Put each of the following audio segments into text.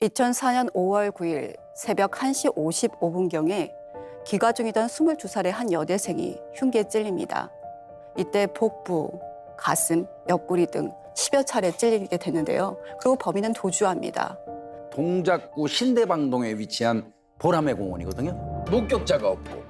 2004년 5월 9일 새벽 1시 55분경에 귀가 중이던 22살의 한 여대생이 흉기에 찔립니다. 이때 복부, 가슴, 옆구리 등 10여 차례 찔리게 되는데요. 그리고 범인은 도주합니다. 동작구 신대방동에 위치한 보라매 공원이거든요. 목격자가 없고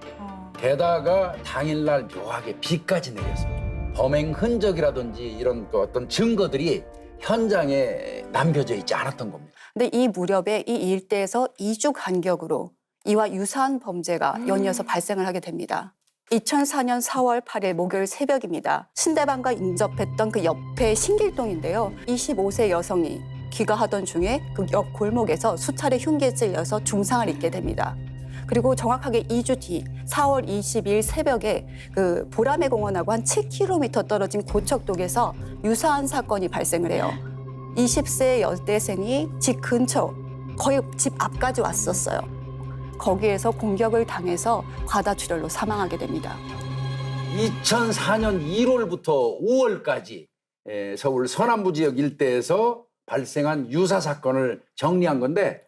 게다가 당일날 묘하게 비까지 내려서 범행 흔적이라든지 이런 그 어떤 증거들이 현장에 남겨져 있지 않았던 겁니다. 근데 이 무렵에 이 일대에서 2주 간격으로 이와 유사한 범죄가 연이어서 발생을 하게 됩니다. 2004년 4월 8일 목요일 새벽입니다. 신대방과 인접했던 그 옆에 신길동인데요. 25세 여성이 귀가하던 중에 그 옆 골목에서 수차례 흉기에 찔려서 중상을 입게 됩니다. 그리고 정확하게 2주 뒤 4월 20일 새벽에 그 보라매 공원하고 한 7km 떨어진 고척동에서 유사한 사건이 발생을 해요. 20세 여대생이 집 근처, 거의 집 앞까지 왔었어요. 거기에서 공격을 당해서 과다출혈로 사망하게 됩니다. 2004년 1월부터 5월까지 서울 서남부 지역 일대에서 발생한 유사 사건을 정리한 건데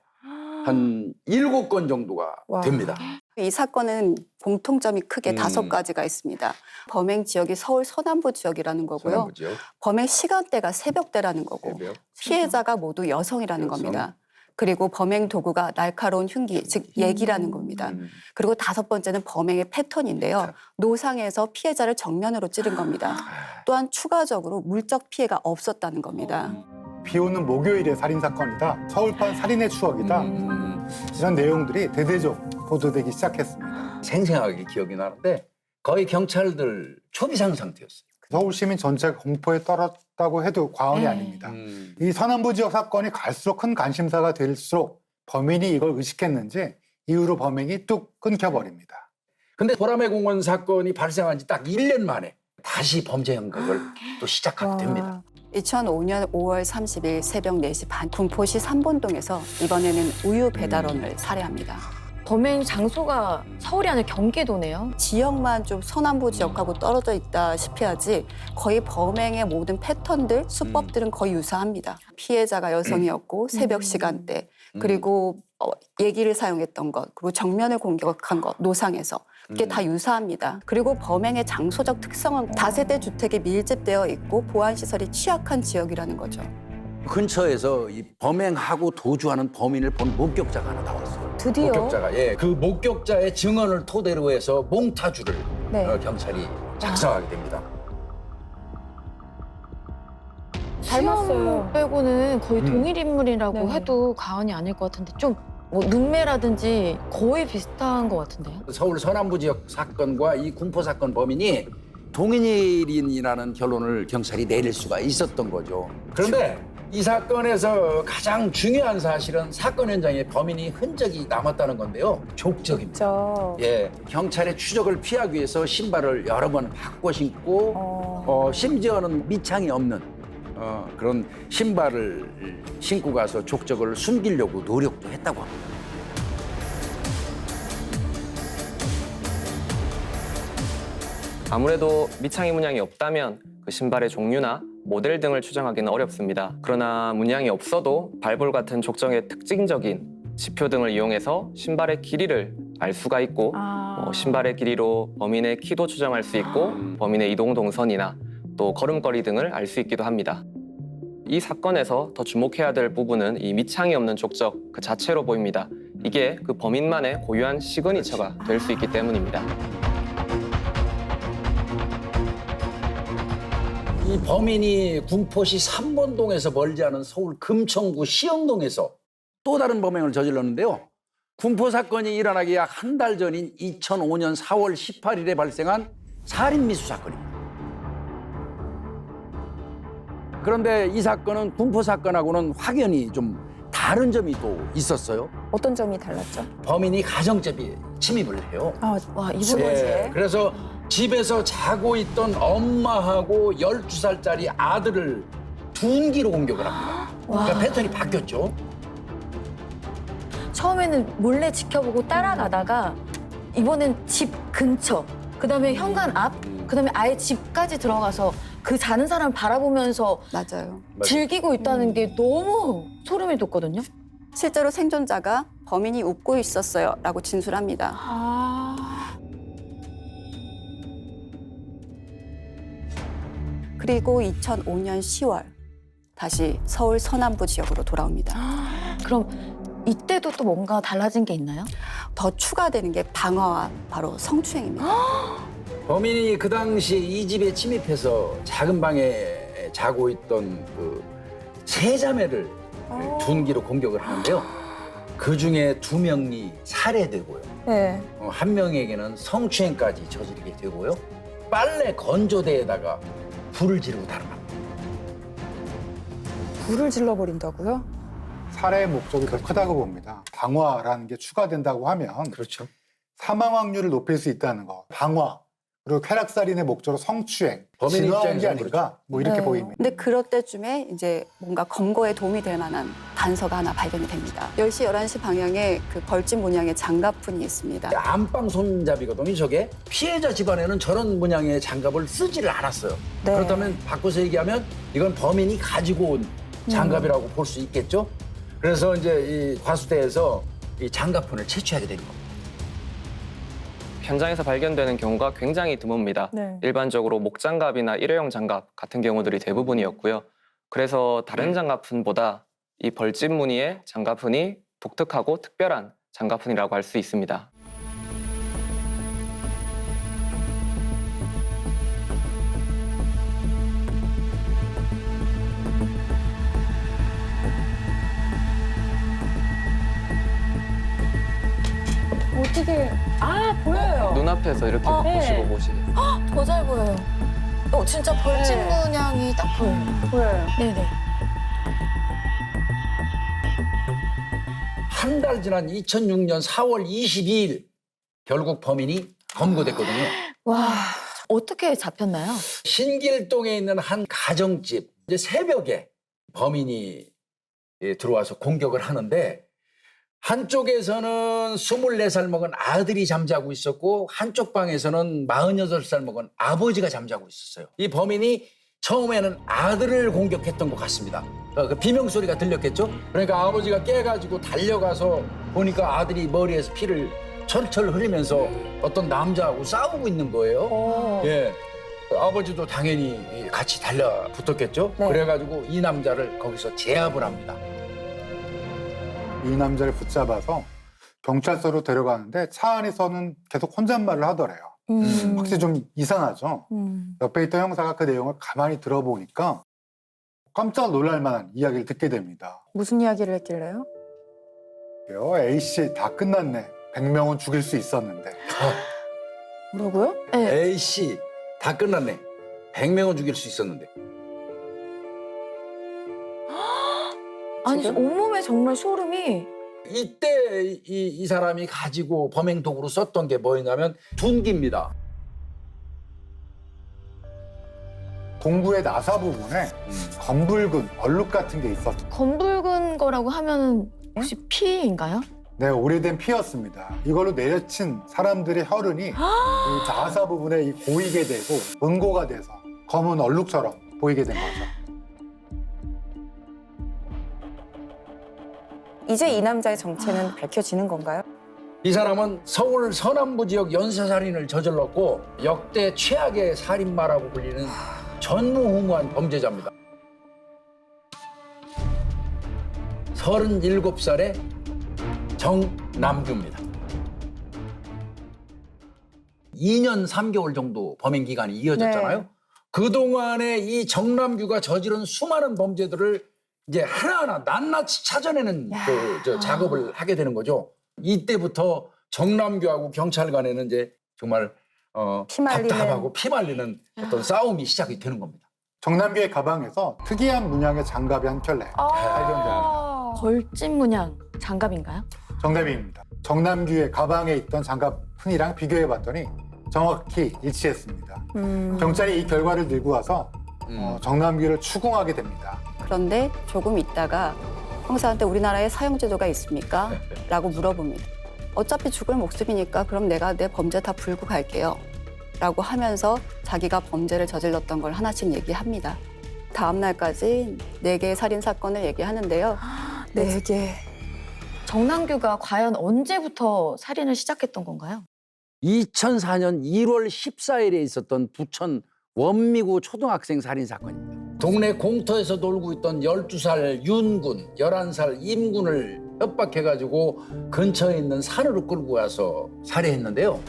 한 7건 정도가 됩니다. 이 사건은 공통점이 크게 5가지가 있습니다. 범행 지역이 서울 서남부 지역이라는 거고요. 서남부 지역. 범행 시간대가 새벽대라는 거고 새벽. 피해자가 모두 여성이라는 여성. 겁니다. 그리고 범행 도구가 날카로운 흉기, 즉 예기라는 겁니다. 그리고 5번째는 범행의 패턴인데요. 노상에서 피해자를 정면으로 찌른 겁니다. 또한 추가적으로 물적 피해가 없었다는 겁니다. 비 오는 목요일의 살인사건이다. 서울판 살인의 추억이다. 이런 내용들이 대대적 보도되기 시작했습니다. 생생하게 기억이 나는데 거의 경찰들 초비상 상태였어요. 서울 시민 전체가 공포에 떨었다고 해도 과언이 아닙니다. 이 서남부 지역 사건이 갈수록 큰 관심사가 될수록 범인이 이걸 의식했는지 이후로 범행이 뚝 끊겨버립니다. 근데 보라매 공원 사건이 발생한 지 딱 1년 만에 다시 범죄 행각을 또 시작하게 됩니다. 2005년 5월 30일 새벽 4시 반 군포시 삼본동에서 이번에는 우유 배달원을 살해합니다. 범행 장소가 서울이 아니라 경기도네요. 지역만 좀 서남부 지역하고 떨어져 있다시피 하지 거의 범행의 모든 패턴들, 수법들은 거의 유사합니다. 피해자가 여성이었고 새벽 시간대, 그리고 예기를 사용했던 것, 그리고 정면을 공격한 것, 노상에서 그게 다 유사합니다. 그리고 범행의 장소적 특성은 다세대 주택이 밀집되어 있고 보안시설이 취약한 지역이라는 거죠. 근처에서 이 범행하고 도주하는 범인을 본 목격자가 하나 나왔어요. 드디어. 목격자가 그 목격자의 증언을 토대로 해서 몽타주를 네. 경찰이 작성하게 됩니다. 닮았어요. 빼고는 거의 동일 인물이라고 네. 해도 과언이 아닐 것 같은데 좀 뭐 눈매라든지 거의 비슷한 것 같은데요? 서울 서남부 지역 사건과 이 군포 사건 범인이 동일인이라는 결론을 경찰이 내릴 수가 있었던 거죠. 그런데 이 사건에서 가장 중요한 사실은 사건 현장에 범인이 흔적이 남았다는 건데요. 족적입니다. 저 경찰의 추적을 피하기 위해서 신발을 여러 번 바꿔 신고 심지어는 밑창이 없는 그런 신발을 신고 가서 족적을 숨기려고 노력도 했다고 합니다. 아무래도 밑창의 문양이 없다면 그 신발의 종류나 모델 등을 추정하기는 어렵습니다. 그러나 문양이 없어도 발볼 같은 족적의 특징적인 지표 등을 이용해서 신발의 길이를 알 수가 있고 신발의 길이로 범인의 키도 추정할 수 있고 범인의 이동 동선이나 또 걸음걸이 등을 알 수 있기도 합니다. 이 사건에서 더 주목해야 될 부분은 이 밑창이 없는 족적 그 자체로 보입니다. 이게 그 범인만의 고유한 시그니처가 될 수 있기 때문입니다. 이 범인이 군포시 삼본동에서 멀지 않은 서울 금천구 시영동에서 또 다른 범행을 저질렀는데요. 군포 사건이 일어나기 약 한 달 전인 2005년 4월 18일에 발생한 살인미수 사건입니다. 그런데 이 사건은 군포 사건하고는 확연히 좀 다른 점이 또 있었어요. 어떤 점이 달랐죠? 범인이 가정집에 침입을 해요. 와 이분 그래서 집에서 자고 있던 엄마하고 12살짜리 아들을 둔기로 공격을 합니다. 그러니까 패턴이 바뀌었죠. 처음에는 몰래 지켜보고 따라가다가 이번엔 집 근처, 그다음에 현관 앞, 그다음에 아예 집까지 들어가서 그 자는 사람을 바라보면서 맞아요. 즐기고 있다는 게 너무 소름이 돋거든요. 실제로 생존자가 범인이 웃고 있었어요 라고 진술합니다. 그리고 2005년 10월 다시 서울 서남부 지역으로 돌아옵니다. 그럼 이때도 또 뭔가 달라진 게 있나요? 더 추가되는 게 방화와 바로 성추행입니다. 범인이 그 당시에 이 집에 침입해서 작은 방에 자고 있던 그 세 자매를 둔기로 공격을 하는데요. 그 중에 2명이 살해되고요. 네. 한 명에게는 성추행까지 저지르게 되고요. 빨래 건조대에다가 불을 지르고 달아납니다. 불을 질러버린다고요? 살해의 목적이 더 크다고 봅니다. 방화라는 게 추가된다고 하면 그렇죠. 사망 확률을 높일 수 있다는 거. 방화 그리고 쾌락살인의 목적으로 성추행, 범인 진화한 게 입장에서는 아닌가 뭐 이렇게 네. 보입니다. 근데 그럴 때쯤에 이제 뭔가 검거에 도움이 될 만한 단서가 하나 발견이 됩니다. 10시, 11시 방향에 그 벌집 문양의 장갑푼이 있습니다. 안방 손잡이거든요, 저게. 피해자 집안에는 저런 문양의 장갑을 쓰지를 않았어요. 네. 그렇다면 바꿔서 얘기하면 이건 범인이 가지고 온 장갑이라고 볼 수 있겠죠. 그래서 이제 이 과수대에서 이 장갑푼을 채취하게 된 겁니다. 현장에서 발견되는 경우가 굉장히 드뭅니다. 네. 일반적으로 목장갑이나 일회용 장갑 같은 경우들이 대부분이었고요. 그래서 다른 장갑푼보다 이 벌집 무늬의 장갑푼이 독특하고 특별한 장갑푼이라고 할 수 있습니다. 어떻게 보여요. 눈앞에서 이렇게 네. 보시고 보시게. 더 잘 보여요. 진짜 벌집 네. 문양이 딱 보여요. 보여요. 네네. 한 달 지난 2006년 4월 22일 결국 범인이 검거됐거든요. 와, 어떻게 잡혔나요? 신길동에 있는 한 가정집 이제 새벽에 범인이 들어와서 공격을 하는데 한쪽에서는 24살 먹은 아들이 잠자고 있었고 한쪽 방에서는 46살 먹은 아버지가 잠자고 있었어요. 이 범인이 처음에는 아들을 공격했던 것 같습니다. 그 비명 소리가 들렸겠죠? 그러니까 아버지가 깨가지고 달려가서 보니까 아들이 머리에서 피를 철철 흘리면서 어떤 남자하고 싸우고 있는 거예요. 예. 아버지도 당연히 같이 달려붙었겠죠? 네. 그래가지고 이 남자를 거기서 제압을 합니다. 이 남자를 붙잡아서 경찰서로 데려가는데 차 안에서는 계속 혼잣말을 하더래요. 확실히 좀 이상하죠. 옆에 있던 형사가 그 내용을 가만히 들어보니까 깜짝 놀랄 만한 이야기를 듣게 됩니다. 무슨 이야기를 했길래요? A씨 다 끝났네. 100명은 죽일 수 있었는데. 뭐라고요? 네. A씨 다 끝났네. 100명은 죽일 수 있었는데. 아니, 지금? 온몸에 정말 소름이. 이때 이 사람이 가지고 범행 도구로 썼던 게 뭐였냐면 둔기입니다. 동부의 나사 부분에 검붉은 얼룩 같은 게 있었죠. 검붉은 거라고 하면 혹시 피인가요? 네, 오래된 피였습니다. 이걸로 내려친 사람들의 혈흔이 이 나사 부분에 고이게 되고 응고가 돼서 검은 얼룩처럼 보이게 된 거죠. 이제 이 남자의 정체는 밝혀지는 건가요? 이 사람은 서울 서남부 지역 연쇄살인을 저질렀고 역대 최악의 살인마라고 불리는 전무후무한 범죄자입니다. 37살의 정남규입니다. 2년 3개월 정도 범행 기간이 이어졌잖아요. 네. 그동안에 이 정남규가 저지른 수많은 범죄들을 이제 하나하나 낱낱이 찾아내는 저 작업을 하게 되는 거죠. 이때부터 정남규하고 경찰 간에는 이제 정말 피말리는. 답답하고 피말리는 어떤 싸움이 시작이 되는 겁니다. 정남규의 가방에서 특이한 문양의 장갑이 한 켤레 발견됩니다. 벌집 문양 장갑인가요? 정답입니다. 정남규의 가방에 있던 장갑 흔이랑 비교해봤더니 정확히 일치했습니다. 경찰이 이 결과를 들고 와서 정남규를 추궁하게 됩니다. 그런데 조금 있다가 형사한테 우리나라에 사형제도가 있습니까? 라고 물어봅니다. 어차피 죽을 목숨이니까 그럼 내가 내 범죄 다 불고 갈게요. 라고 하면서 자기가 범죄를 저질렀던 걸 하나씩 얘기합니다. 다음 날까지 4개의 살인 사건을 얘기하는데요. 4개. 정남규가 과연 언제부터 살인을 시작했던 건가요? 2004년 1월 14일에 있었던 부천 원미구 초등학생 살인 사건입니다. 동네 공터에서 놀고 있던 12살 윤군, 11살 임군을 협박해가지고 근처에 있는 산으로 끌고 와서 살해했는데요.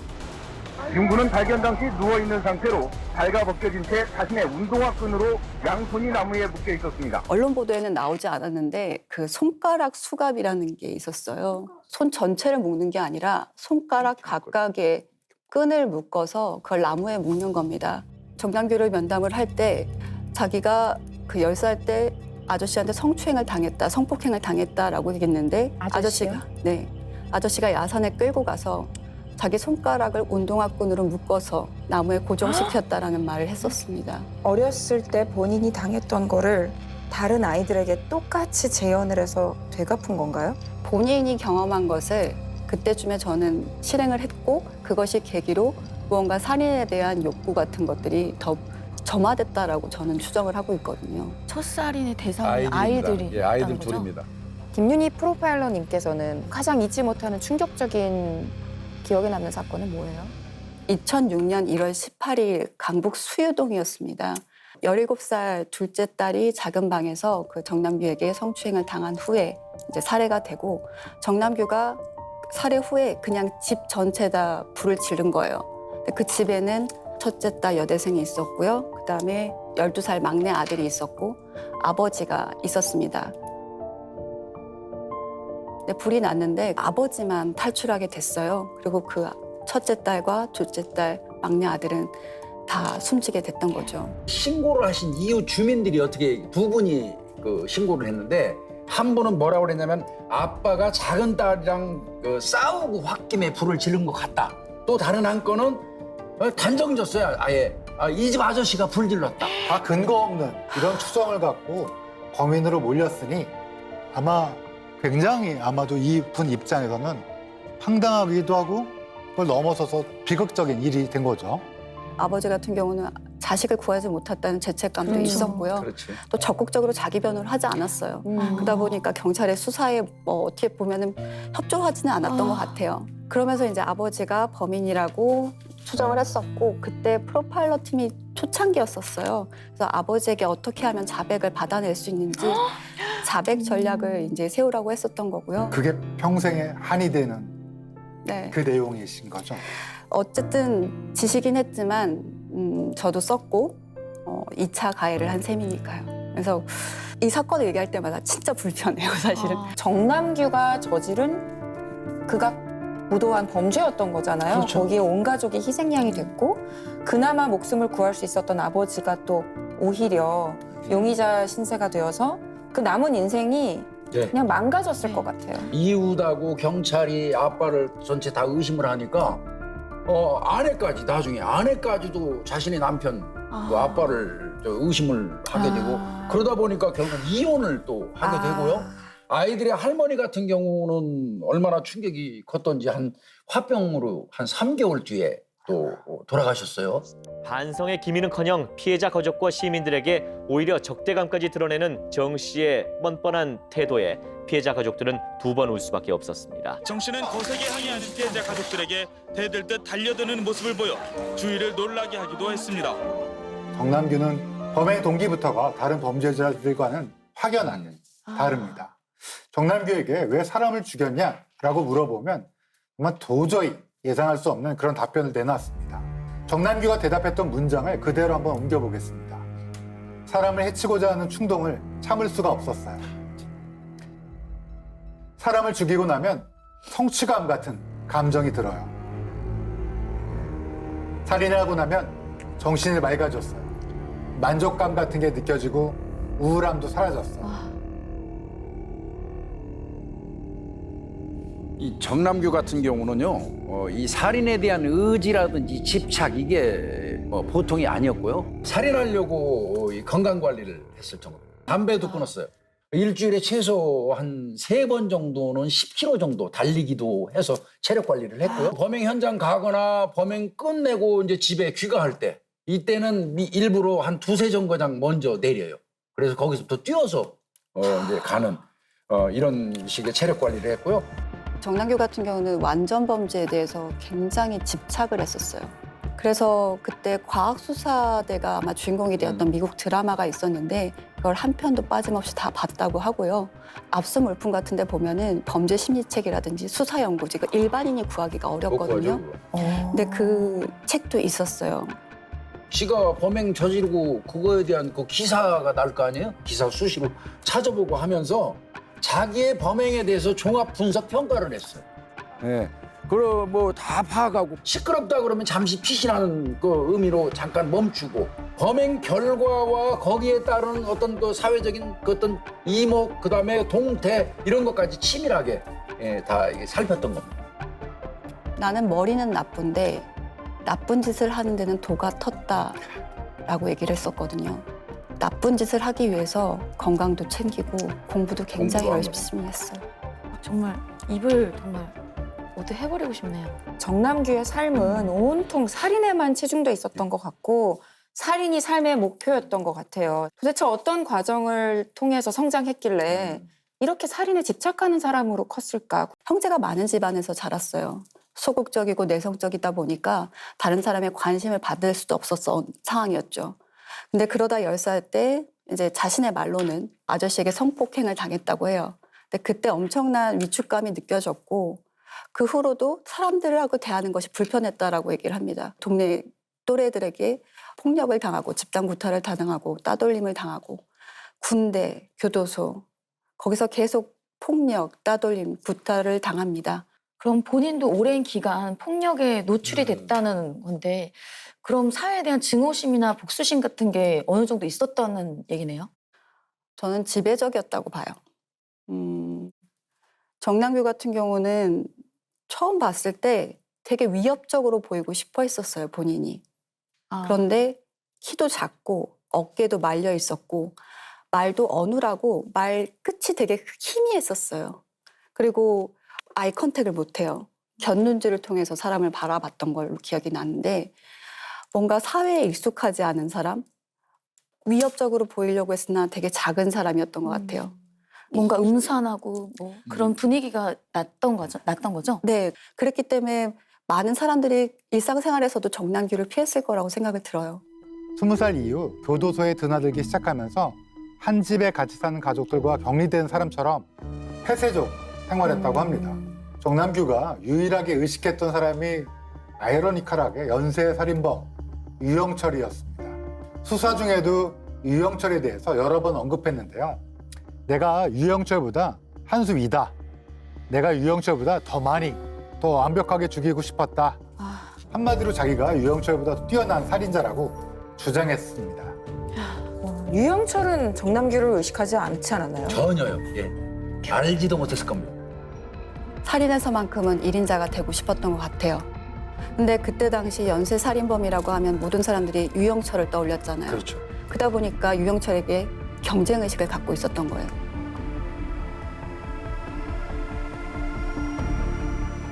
윤군은 발견 당시 누워있는 상태로 발가 벗겨진 채 자신의 운동화 끈으로 양손이 나무에 묶여 있었습니다. 언론 보도에는 나오지 않았는데 그 손가락 수갑이라는 게 있었어요. 손 전체를 묶는 게 아니라 손가락 각각에 끈을 묶어서 그걸 나무에 묶는 겁니다. 정남규를 면담을 할 때 자기가 그 10살 때 아저씨한테 성추행을 당했다, 성폭행을 당했다라고 얘기했는데 아저씨요? 아저씨가 야산에 끌고 가서 자기 손가락을 운동화끈으로 묶어서 나무에 고정시켰다라는 말을 했었습니다. 어렸을 때 본인이 당했던 거를 다른 아이들에게 똑같이 재현을 해서 되갚은 건가요? 본인이 경험한 것을 그때쯤에 저는 실행을 했고 그것이 계기로 무언가 살인에 대한 욕구 같은 것들이 더 점화됐다라고 저는 추정을 하고 있거든요. 첫 살인의 대상은 아이들이 예, 아이들 있다는 거죠? 둘입니다. 김윤희 프로파일러님께서는 가장 잊지 못하는 충격적인 기억에 남는 사건은 뭐예요? 2006년 1월 18일 강북 수유동이었습니다. 17살 둘째 딸이 작은 방에서 그 정남규에게 성추행을 당한 후에 이제 살해가 되고 정남규가 살해 후에 그냥 집 전체에다 불을 지른 거예요. 근데 그 집에는 첫째 딸 여대생이 있었고요. 그다음에 12살 막내 아들이 있었고 아버지가 있었습니다. 근데 불이 났는데 아버지만 탈출하게 됐어요. 그리고 그 첫째 딸과 둘째 딸, 막내 아들은 다 숨지게 됐던 거죠. 신고를 하신 이후 주민들이 어떻게 두 분이 그 신고를 했는데 한 분은 뭐라고 그랬냐면 아빠가 작은 딸이랑 그 싸우고 홧김에 불을 지른 것 같다. 또 다른 한 건은 단정 졌어요. 아예 이 집 아저씨가 불 질렀다. 다 근거 없는 이런 추정을 갖고 범인으로 몰렸으니 아마 굉장히 아마도 이분 입장에서는 황당하기도 하고 그걸 넘어서서 비극적인 일이 된 거죠. 아버지 같은 경우는 자식을 구하지 못했다는 죄책감도 그렇죠. 있었고요. 그렇지. 또 적극적으로 자기 변호를 하지 않았어요. 그러다 보니까 경찰의 수사에 뭐 어떻게 보면은 협조하지는 않았던 것 같아요. 그러면서 이제 아버지가 범인이라고 추정을 했었고 그때 프로파일러 팀이 초창기였었어요. 그래서 아버지에게 어떻게 하면 자백을 받아낼 수 있는지 자백 전략을 이제 세우라고 했었던 거고요. 그게 평생에 한이 되는 네. 그 내용이신 거죠. 어쨌든 지시긴 했지만 저도 썼고 2차 가해를 한 셈이니까요. 그래서 이 사건을 얘기할 때마다 진짜 불편해요, 사실은. 정남규가 저지른 극악무도한 범죄였던 거잖아요. 그렇죠. 거기에 온 가족이 희생양이 됐고 그나마 목숨을 구할 수 있었던 아버지가 또 오히려 용의자 신세가 되어서 그 남은 인생이 네. 그냥 망가졌을 것 같아요. 이웃하고 경찰이 아빠를 전체 다 의심을 하니까 아내까지 나중에 아내까지도 자신의 남편 그 아빠를 의심을 하게 되고 그러다 보니까 결국 이혼을 또 하게 되고요. 아이들의 할머니 같은 경우는 얼마나 충격이 컸던지 한 화병으로 한 3개월 뒤에 또 돌아가셨어요. 반성의 기미는커녕 피해자 가족과 시민들에게 오히려 적대감까지 드러내는 정 씨의 뻔뻔한 태도에 피해자 가족들은 두 번 울 수밖에 없었습니다. 정 씨는 거세게 항의하는 피해자 가족들에게 대들듯 달려드는 모습을 보여 주위를 놀라게 하기도 했습니다. 정남규는 범행 동기부터가 다른 범죄자들과는 확연하게 다릅니다. 정남규에게 왜 사람을 죽였냐라고 물어보면 정말 도저히 예상할 수 없는 그런 답변을 내놨습니다. 정남규가 대답했던 문장을 그대로 한번 옮겨보겠습니다. 사람을 해치고자 하는 충동을 참을 수가 없었어요. 사람을 죽이고 나면 성취감 같은 감정이 들어요. 살인을 하고 나면 정신이 맑아졌어요. 만족감 같은 게 느껴지고 우울함도 사라졌어요. 이 정남규 같은 경우는요, 이 살인에 대한 의지라든지 집착 이게 보통이 아니었고요. 살인하려고 이 건강 관리를 했을 정도. 담배도 끊었어요. 일주일에 최소 한 3번 정도는 10km 정도 달리기도 해서 체력 관리를 했고요. 범행 현장 가거나 범행 끝내고 이제 집에 귀가할 때 이때는 일부러 한 2-3 정거장 먼저 내려요. 그래서 거기서부터 뛰어서 이제 가는 이런 식의 체력 관리를 했고요. 정남규 같은 경우는 완전 범죄에 대해서 굉장히 집착을 했었어요. 그래서 그때 과학수사대가 아마 주인공이 되었던 미국 드라마가 있었는데 그걸 한 편도 빠짐없이 다 봤다고 하고요. 압수 물품 같은 데 보면은 범죄 심리책이라든지 수사 연구지, 그 일반인이 구하기가 어렵거든요. 근데 그 책도 있었어요. 지가 범행 저지르고 그거에 대한 그 기사가 날 거 아니에요? 기사 수시로 찾아보고 하면서 자기의 범행에 대해서 종합 분석 평가를 했어요. 예. 그럼 뭐 다 파악하고 시끄럽다 그러면 잠시 피신하는 그 의미로 잠깐 멈추고 범행 결과와 거기에 따른 어떤 그 사회적인 그 어떤 이목 그다음에 동태 이런 것까지 치밀하게 다 이게 살폈던 겁니다. 나는 머리는 나쁜데 나쁜 짓을 하는 데는 도가 텄다라고 얘기를 했었거든요. 나쁜 짓을 하기 위해서 건강도 챙기고 공부도 굉장히 공부하고. 열심히 했어요. 정말 입을 정말 모두 해버리고 싶네요. 정남규의 삶은 온통 살인에만 치중돼 있었던 것 같고 살인이 삶의 목표였던 것 같아요. 도대체 어떤 과정을 통해서 성장했길래 이렇게 살인에 집착하는 사람으로 컸을까? 형제가 많은 집안에서 자랐어요. 소극적이고 내성적이다 보니까 다른 사람의 관심을 받을 수도 없었던 상황이었죠. 근데 그러다 10살 때 이제 자신의 말로는 아저씨에게 성폭행을 당했다고 해요. 근데 그때 엄청난 위축감이 느껴졌고 그 후로도 사람들하고 대하는 것이 불편했다라고 얘기를 합니다. 동네 또래들에게 폭력을 당하고 집단 구타를 당하고 따돌림을 당하고 군대, 교도소 거기서 계속 폭력, 따돌림, 구타를 당합니다. 그럼 본인도 오랜 기간 폭력에 노출이 됐다는 건데 그럼 사회에 대한 증오심이나 복수심 같은 게 어느 정도 있었다는 얘기네요? 저는 지배적이었다고 봐요. 정남규 같은 경우는 처음 봤을 때 되게 위협적으로 보이고 싶어 했었어요, 본인이. 그런데 키도 작고 어깨도 말려 있었고 말도 어눌하고 말 끝이 되게 희미했었어요. 그리고 아이 컨택을 못해요. 곁눈질을 통해서 사람을 바라봤던 걸로 기억이 나는데 뭔가 사회에 익숙하지 않은 사람, 위협적으로 보이려고 했으나 되게 작은 사람이었던 것 같아요. 뭔가 음산하고 뭐 그런 분위기가 났던 거죠? 네, 그랬기 때문에 많은 사람들이 일상생활에서도 정남규를 피했을 거라고 생각을 들어요. 20살 이후 교도소에 드나들기 시작하면서 한 집에 같이 사는 가족들과 격리된 사람처럼 폐쇄적 생활했다고 합니다. 정남규가 유일하게 의식했던 사람이 아이러니컬하게 연쇄 살인범 유영철이었습니다. 수사 중에도 유영철에 대해서 여러 번 언급했는데요. 내가 유영철보다 한 수 위다. 내가 유영철보다 더 많이, 더 완벽하게 죽이고 싶었다. 한마디로 자기가 유영철보다 뛰어난 살인자라고 주장했습니다. 유영철은 정남규를 의식하지 않지 않았나요? 전혀요. 예. 알지도 못했을 겁니다. 살인에서만큼은 1인자가 되고 싶었던 것 같아요. 근데 그때 당시 연쇄살인범이라고 하면 모든 사람들이 유영철을 떠올렸잖아요. 그렇죠. 그러다 보니까 유영철에게 경쟁의식을 갖고 있었던 거예요.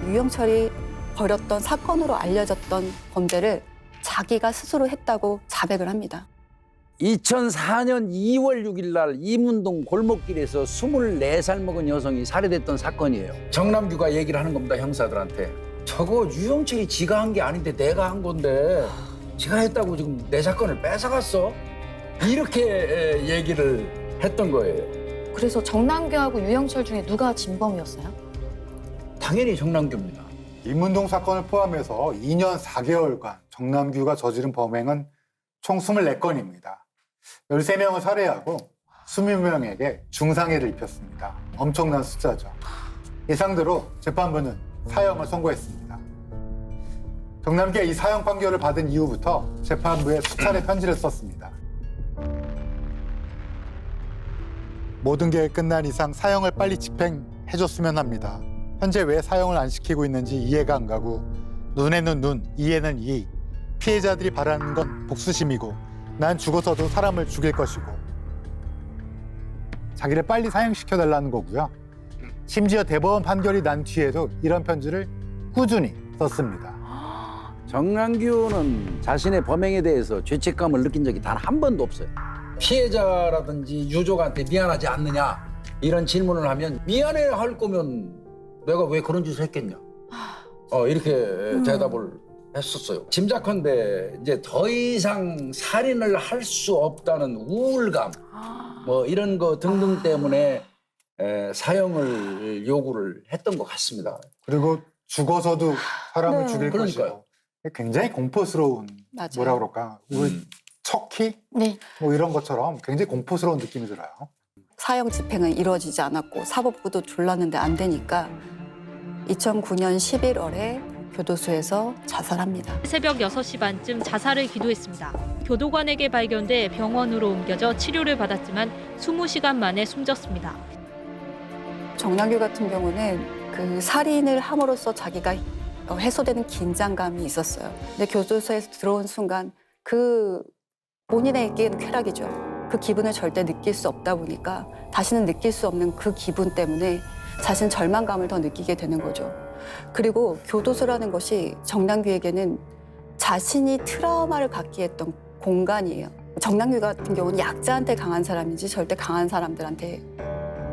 유영철이 벌였던 사건으로 알려졌던 범죄를 자기가 스스로 했다고 자백을 합니다. 2004년 2월 6일 날 이문동 골목길에서 24살 먹은 여성이 살해됐던 사건이에요. 정남규가 얘기를 하는 겁니다, 형사들한테. 저거 유영철이 지가 한 게 아닌데 내가 한 건데 지가 했다고 지금 내 사건을 뺏어갔어? 이렇게 얘기를 했던 거예요. 그래서 정남규하고 유영철 중에 누가 진범이었어요? 당연히 정남규입니다. 이문동 사건을 포함해서 2년 4개월간 정남규가 저지른 범행은 총 24건입니다. 13명을 살해하고 20명에게 중상해를 입혔습니다. 엄청난 숫자죠. 예상대로 재판부는 사형을 선고했습니다. 정남규가 이 사형 판결을 받은 이후부터 재판부에 수차례 편지를 썼습니다. 모든 게 끝난 이상 사형을 빨리 집행해줬으면 합니다. 현재 왜 사형을 안 시키고 있는지 이해가 안 가고 눈에는 눈, 이에는 이. 피해자들이 바라는 건 복수심이고 난 죽어서도 사람을 죽일 것이고 자기를 빨리 사형시켜달라는 거고요. 심지어 대법원 판결이 난 뒤에도 이런 편지를 꾸준히 썼습니다. 정남규는 자신의 범행에 대해서 죄책감을 느낀 적이 단 한 번도 없어요. 피해자라든지 유족한테 미안하지 않느냐 이런 질문을 하면 미안해 할 거면 내가 왜 그런 짓을 했겠냐. 이렇게 대답을 했었어요. 짐작컨대 이제 더 이상 살인을 할 수 없다는 우울감 뭐 이런 거 등등 때문에 사형을 요구를 했던 것 같습니다. 그리고 죽어서도 사람을 네. 죽일 그러니까요. 것이고 굉장히 공포스러운 맞아요. 뭐라 그럴까 우리 척키 네. 뭐 이런 것처럼 굉장히 공포스러운 느낌이 들어요. 사형 집행은 이루어지지 않았고 사법부도 졸랐는데 안 되니까 2009년 11월에 교도소에서 자살합니다. 새벽 6시 반쯤 자살을 기도했습니다. 교도관에게 발견돼 병원으로 옮겨져 치료를 받았지만 20시간 만에 숨졌습니다. 정남규 같은 경우는 그 살인을 함으로써 자기가 해소되는 긴장감이 있었어요. 근데 교도소에서 들어온 순간 그 본인에게는 쾌락이죠. 그 기분을 절대 느낄 수 없다 보니까 다시는 느낄 수 없는 그 기분 때문에 자신 절망감을 더 느끼게 되는 거죠. 그리고 교도소라는 것이 정남규에게는 자신이 트라우마를 갖게 했던 공간이에요. 정남규 같은 경우는 약자한테 강한 사람이지 절대 강한 사람들한테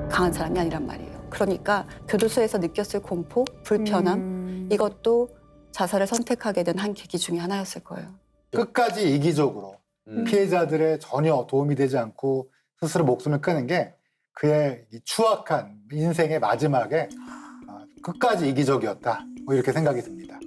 강한 사람이 아니란 말이에요. 그러니까 교도소에서 느꼈을 공포, 불편함 이것도 자살을 선택하게 된 한 계기 중에 하나였을 거예요. 끝까지 이기적으로 피해자들의 전혀 도움이 되지 않고 스스로 목숨을 끊은 게 그의 이 추악한 인생의 마지막에 끝까지 이기적이었다. 뭐 이렇게 생각이 듭니다.